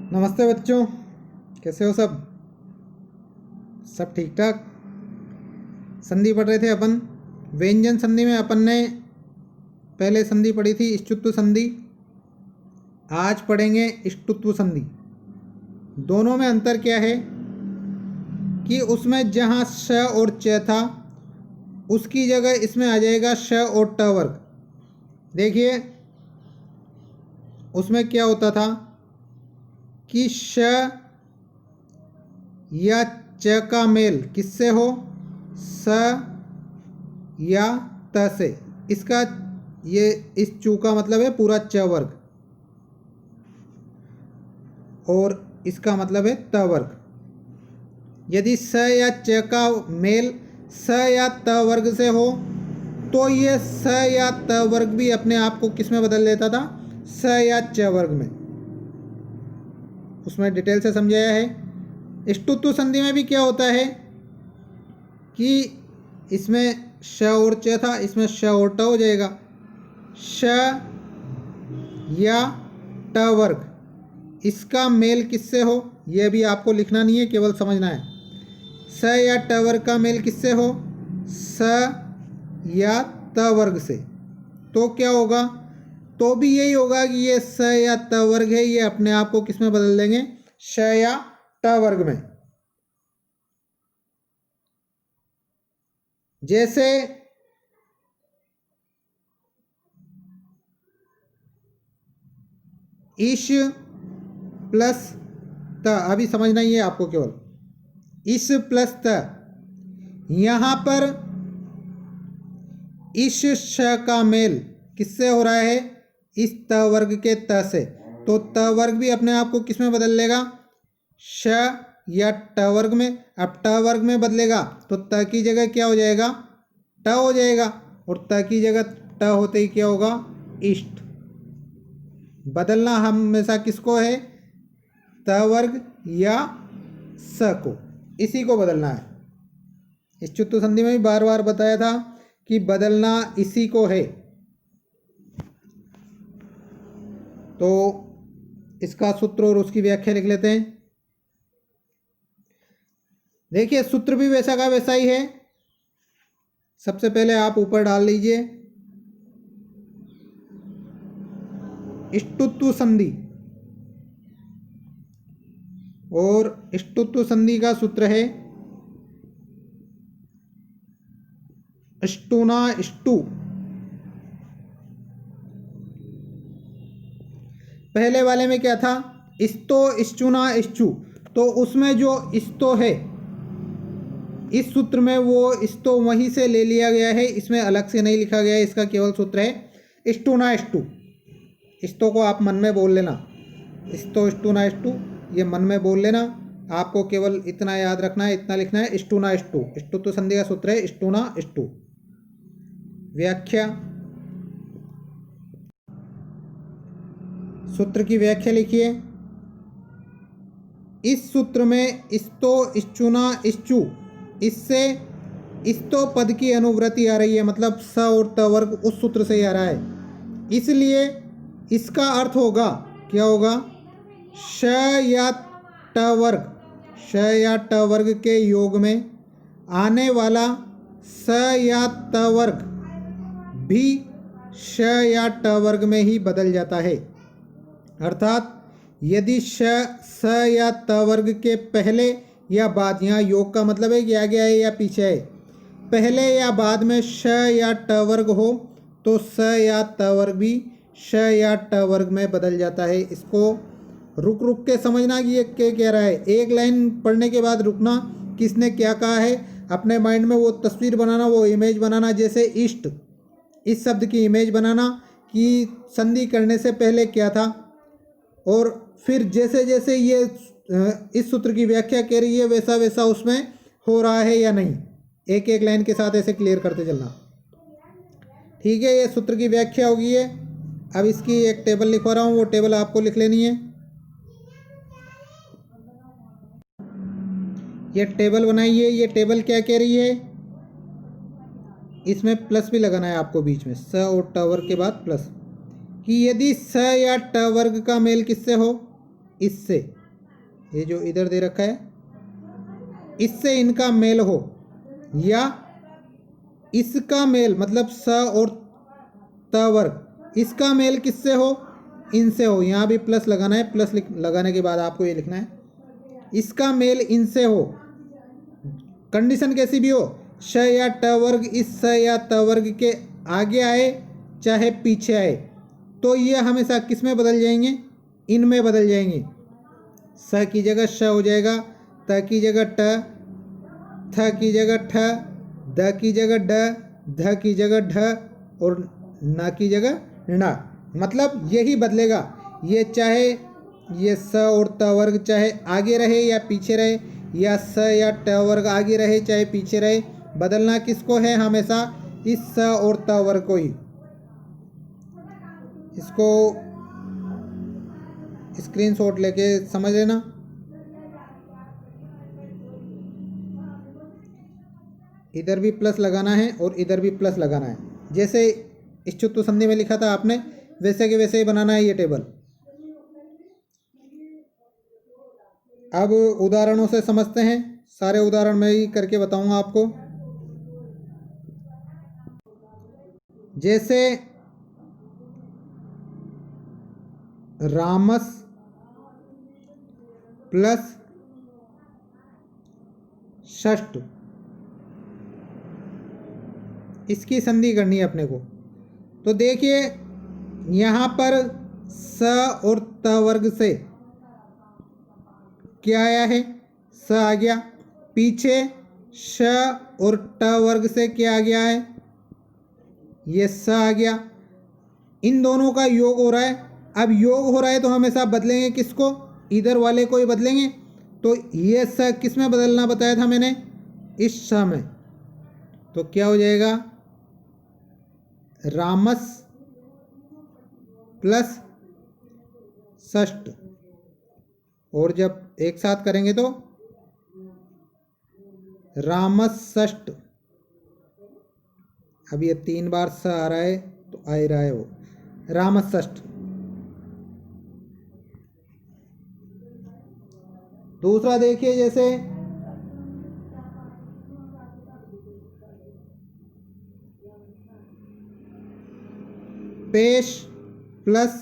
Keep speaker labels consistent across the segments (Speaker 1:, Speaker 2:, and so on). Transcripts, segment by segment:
Speaker 1: नमस्ते बच्चों, कैसे हो सब? सब ठीक ठाक। संधि पढ़ रहे थे अपन। व्यंजन संधि में अपन ने पहले संधि पढ़ी थी इष्टुत्व संधि। आज पढ़ेंगे इष्टुत्व संधि। दोनों में अंतर क्या है कि उसमें जहाँ श और च था उसकी जगह इसमें आ जाएगा श और ट वर्ग। देखिए उसमें क्या होता था कि श या च का मेल किससे हो? स या त से। इसका ये इस चू का मतलब है पूरा च वर्ग और इसका मतलब है त वर्ग। यदि स या च का मेल स या त वर्ग से हो तो ये स या त वर्ग भी अपने आप को किस में बदल देता था? स या च वर्ग में। उसमें डिटेल से समझाया है। इष्टुत्व संधि में भी क्या होता है कि इसमें श और च था, इसमें श और ट हो जाएगा। श या ट वर्ग इसका मेल किससे हो यह भी आपको लिखना नहीं है, केवल समझना है। स या ट वर्ग का मेल किससे हो? स या त वर्ग से। तो क्या होगा? तो भी यही होगा कि ये स या त वर्ग है, ये अपने आप को किस में बदल देंगे? श या ट वर्ग में। जैसे इश प्लस त, अभी समझना ही है आपको केवल। इश प्लस त, यहां पर इश श का मेल किससे हो रहा है? इस त वर्ग के त से। तो त वर्ग भी अपने आप को किस में बदल लेगा? श या ट वर्ग में। अब ट वर्ग में बदलेगा तो त की जगह क्या हो जाएगा? ट हो जाएगा। और त की जगह ट होते ही क्या होगा? इष्ट। बदलना हमेशा किसको है? त वर्ग या स को, इसी को बदलना है। इस इष्टुत्व संधि में भी बार बार बताया था कि बदलना इसी को है। तो इसका सूत्र और उसकी व्याख्या लिख लेते हैं। देखिए सूत्र भी वैसा का वैसा ही है। सबसे पहले आप ऊपर डाल लीजिए इष्टुत्व संधि, और इष्टुत्व संधि का सूत्र है इष्टुना इष्टु। पहले वाले में क्या था? इस्तो इष्टुना इष्टु। तो उसमें जो इस्तो है इस सूत्र में वो इस्तो वहीं से ले लिया गया है, इसमें अलग से नहीं लिखा गया है। इसका केवल सूत्र है इष्टुना इष्टु। इस्तो को आप मन में बोल लेना, इस्तो इष्टुना इष्टु, ये मन में बोल लेना। आपको केवल इतना याद रखना है, इतना लिखना है इष्टुना इष्टु। इष्टुत्व संधि का सूत्र है इष्टुना इष्टु। व्याख्या, सूत्र की व्याख्या लिखिए। इस सूत्र में इस्तो इष्टुना इष्टु, इससे इस्तो पद की अनुवृत्ति आ रही है, मतलब स और त वर्ग उस सूत्र से ही आ रहा है। इसलिए इसका अर्थ होगा, क्या होगा? श या ट वर्ग, श या ट वर्ग के योग में आने वाला स या त वर्ग भी श या ट वर्ग में ही बदल जाता है। अर्थात यदि स या त वर्ग के पहले या बाद, यहाँ योग का मतलब है कि आगे है या पीछे है, पहले या बाद में श या ट वर्ग हो तो स या त वर्ग भी श या ट वर्ग में बदल जाता है। इसको रुक रुक के समझना कि ये क्या कह रहा है। एक लाइन पढ़ने के बाद रुकना, किसने क्या कहा है, अपने माइंड में वो तस्वीर बनाना, वो इमेज बनाना। जैसे इष्ट, इस शब्द की इमेज बनाना कि संधि करने से पहले क्या था, और फिर जैसे जैसे ये इस सूत्र की व्याख्या कह रही है वैसा वैसा उसमें हो रहा है या नहीं, एक एक लाइन के साथ ऐसे क्लियर करते चलना। ठीक है, ये सूत्र की व्याख्या होगी है। अब इसकी एक टेबल लिखवा रहा हूँ, वो टेबल आपको लिख लेनी है। ये टेबल बनाइए। ये टेबल क्या कह रही है? इसमें प्लस भी लगाना है आपको बीच में, स और ट वर्ग के बाद प्लस, कि यदि स या ट वर्ग का मेल किससे हो? इससे, ये जो इधर दे रखा है, इससे इनका मेल हो, या इसका मेल मतलब स और त वर्ग, इसका मेल किससे हो, इनसे हो। यहाँ भी प्लस लगाना है, प्लस लगाने के बाद आपको ये लिखना है, इसका मेल इनसे हो। कंडीशन कैसी भी हो, श या ट वर्ग इस स या त वर्ग के आगे आए चाहे पीछे आए, तो ये हमेशा किस में बदल जाएंगे, इनमें बदल जाएंगे। स की जगह श हो जाएगा, त की जगह ट, थ की जगह ठ, द की जगह ड, ध की जगह ढ और न की जगह ण। मतलब यही बदलेगा। ये चाहे ये स और त वर्ग चाहे आगे रहे या पीछे रहे, या स या ट वर्ग आगे रहे चाहे पीछे रहे, बदलना किसको है, हमेशा इस स और त वर्ग को ही। इसको स्क्रीनशॉट लेके समझ लेना। इधर भी प्लस लगाना है और इधर भी प्लस लगाना है। जैसे इच्छुत्व संधि में लिखा था आपने, वैसे के वैसे ही बनाना है ये टेबल। अब उदाहरणों से समझते हैं। सारे उदाहरण मैं ही करके बताऊंगा आपको। जैसे रामस प्लस षष्ठ, इसकी संधि करनी है अपने को। तो देखिए यहाँ पर स और त वर्ग से क्या आया है, स आ गया। पीछे श और ट वर्ग से क्या आ गया है, ये स आ गया। इन दोनों का योग हो रहा है। अब योग हो रहा है तो हमेशा बदलेंगे किसको, इधर वाले को ही बदलेंगे। तो ये स किस में बदलना बताया था मैंने, इस स में। तो क्या हो जाएगा, रामस प्लस षष्ठ। और जब एक साथ करेंगे तो रामस षष्ठ। अब ये 3 बार स आ रहा है तो आ ही रहा है वो, रामस षष्ठ। दूसरा देखिए, जैसे पेश प्लस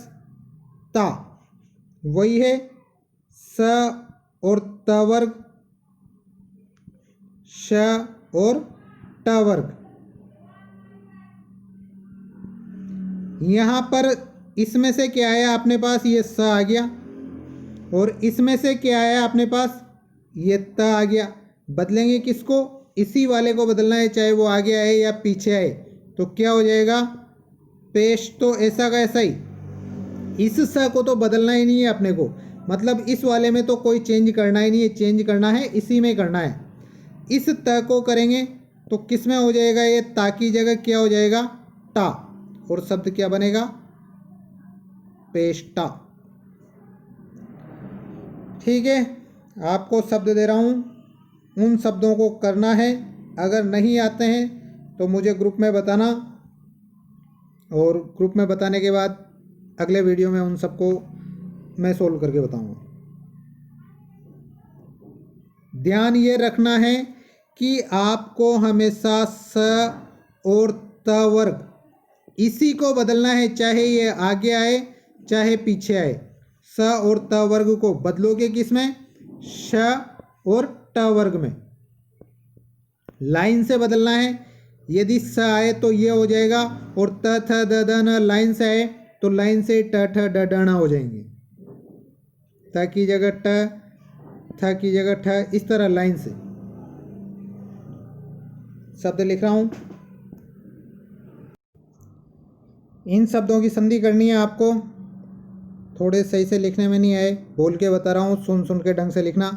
Speaker 1: ता, वही है स और त वर्ग, श और ट वर्ग। यहाँ पर इसमें से क्या आया अपने पास, ये स आ गया। और इसमें से क्या आया अपने पास, ये त आ गया। बदलेंगे किसको, इसी वाले को बदलना है, चाहे वो आगे आए या पीछे आए। तो क्या हो जाएगा, पेश तो ऐसा का ऐसा ही, इस स को तो बदलना ही नहीं है अपने को। मतलब इस वाले में तो कोई चेंज करना ही नहीं है, चेंज करना है इसी में करना है। इस त को करेंगे तो किस में हो जाएगा, ये ता की जगह क्या हो जाएगा, टा। और शब्द क्या बनेगा, पेष्टा। ठीक है, आपको शब्द दे रहा हूँ, उन शब्दों को करना है। अगर नहीं आते हैं तो मुझे ग्रुप में बताना, और ग्रुप में बताने के बाद अगले वीडियो में उन सबको मैं सोल्व करके बताऊंगा। ध्यान ये रखना है कि आपको हमेशा स और त वर्ग इसी को बदलना है, चाहे ये आगे आए चाहे पीछे आए। स और त वर्ग को बदलोगे किसमें, श और ट वर्ग में। लाइन से बदलना है। यदि स आए तो ये हो जाएगा, और त थ द द न लाइन से आए तो लाइन से ट ठ ड ड न हो जाएंगे। त की जगह ट, थ की जगह ठ, इस तरह लाइन से शब्द लिख रहा हूं। इन शब्दों की संधि करनी है आपको। थोड़े सही से लिखने में नहीं आए, बोल के बता रहा हूँ, सुन सुन के ढंग से लिखना।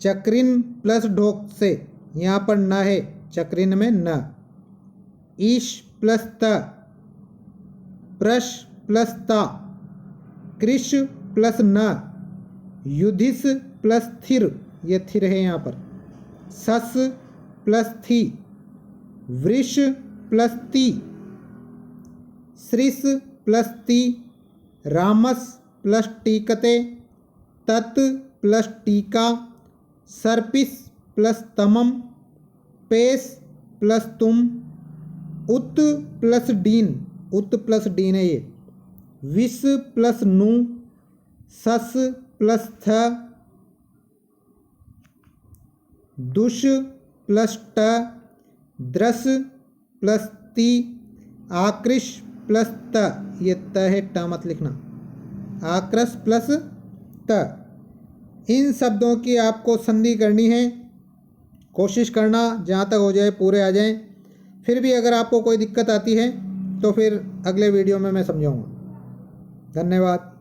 Speaker 1: चक्रिन प्लस ढोक से, यहाँ पर न है, चक्रिन में न। ईश प्लस त, प्रश प्लस ता, कृष प्लस न, युधिस प्लस थिर, ये थिर है यहाँ पर। सस प्लस थी, वृष प्लस ती, श्रिस प्लस ती, रामस प्लस टीकते, तत् प्लस टीका, सर्पिस प्लस तमम, पेश प्लस तुम, उत प्लस डीन, उत प्लस डीन है ये, विस प्लस नु, सस प्लस थ, दुष प्लस ट, द्रस प्लस ती, आकृष प्लस त, ये त है ट मत लिखना, आक्रस प्लस त। इन शब्दों की आपको संधि करनी है, कोशिश करना जहाँ तक हो जाए पूरे आ जाएं। फिर भी अगर आपको कोई दिक्कत आती है तो फिर अगले वीडियो में मैं समझाऊंगा। धन्यवाद।